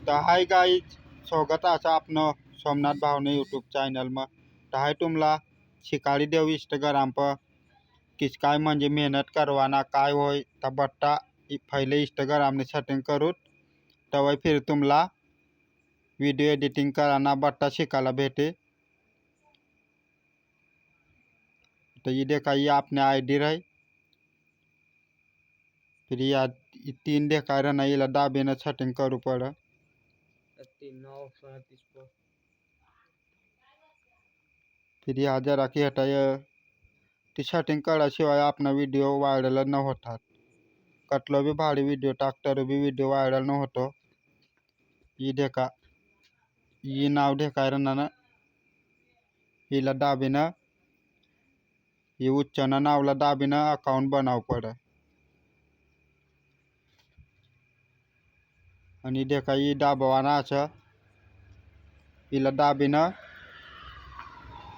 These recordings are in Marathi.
तर हाय गाईज, स्वागत आहे आपलं सोमनाथ भावने यूट्यूब चॅनल में। तर हाय तुम्हाला शिकाड़ी देव इंस्टाग्राम पर किस काय म्हणजे मेहनत करवाना काय होय तर बट्टा पहले इंस्टाग्राम ने सेटिंग करूत तवय फिर तुम्हाला वीडियो एडिटिंग कराना बट्टा शिकायला भेटे। तो ये देखा ये आपने आईडी रही, फिर ये 3 देखा रहा नहीं लदा बिना सेटिंग करू पड़ा। फिर यहाँ जरा की हटाय ती सेटिंग कराशिवाय आपला व्हिडिओ व्हायरल न होतात। कटलो भी भारी व्हिडिओ टाकतर भी व्हिडिओ व्हायरल न होतो। ये देखा ये नाव देखा रहा ना, हिला दाबीना ये उच्चना नावला दाबीना अकाउंट बनाव पड़े। आणि देखा ये दाबवाना अच्छा हिला दाबीना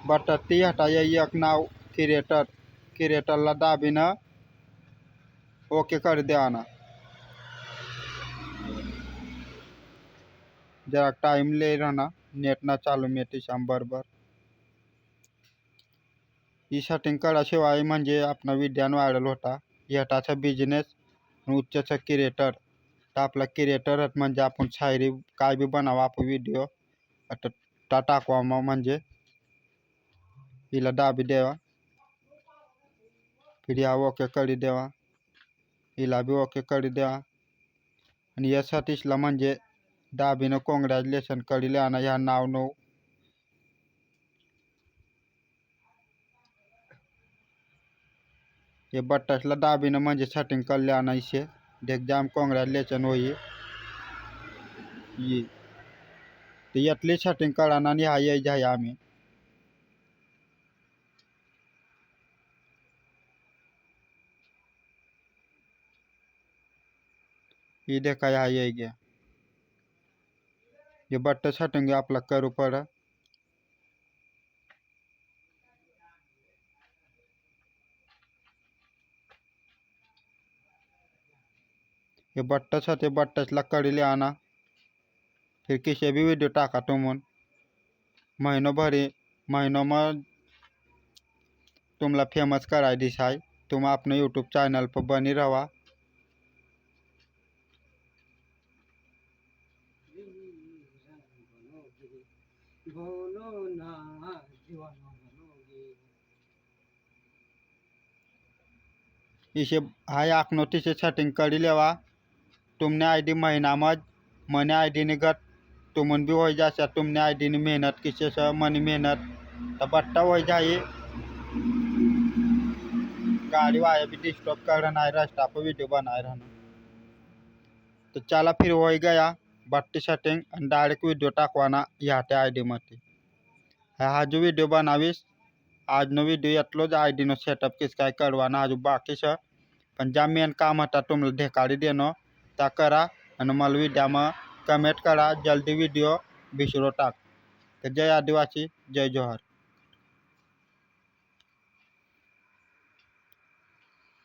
बटती हटाय एक नाव क्रिएटरला दाबीना ओके कर देना। जरा टाइम ले रहना नेट ना चालू मेटी शाम बरोबर। ही सेटिंग कराशिवाय म्हणजे आपला व्हिडिओ व्हायरल होता। याटाचा बिझनेस उच्चचा क्रिएटर तर आपला क्रिएटर म्हणजे आपण शायरी काय भी बनावा आपण व्हिडिओ आता टाकवा म्हणजे हिला दाबी देवा, फिर या ओके करी देवा, हिला भी ओके करी देवा आणि यासाठीला म्हणजे दाबीनं कॉंग्रॅच्युलेशन करी आना ह्या नाव नो ये बट्टासला दाबीनं म्हणजे सेटिंग करले आना इसे देख जाम कॉंग्रॅच्युलेशन होई ये तो यातली सेटिंग कराना आणि हाय जाय आम्ही ये देखा हाय गया ये बट्टा सेटिंग आपला करू पड़ा। ये बट्टा साथे बट्टासला करीले आना फिर किसी भी वीडियो टाका तुमन महीनों में तुम्हाला फेमस कराय दिसाय। तुम अपने यूट्यूब चैनल पर बनी रहा। इसे हाय आखनो तिसे सेटिंग करी लेवा तुमने आईडी महीना में मने आईडी निगत तुमन भी हो जासा तुमने आईडी ने मेहनत किसे से मनी मेहनत तो बट्टा हो जाए। गाड़ी वाया भी डिस्टर्ब कर रहा है रास्ता पर वीडियो बना रहना। तो चला फिर हो गया बट्टी सेटिंग डायरेक्ट वीडियो टाकवाना ह्या आईडी मध्ये। हा जो वीडियो बनावीस आज नो वीडियो एटलो ज आईडी नो सेटअप किस काय करवाना आज बाकी से पण ज्या मेन काम होता तुम्हाला ढेकाडी देनो त्या करा आणि मला वीडियो में कमेंट करा जल्दी वीडियो बिसरो टाक। जय आदिवासी जय जोहर।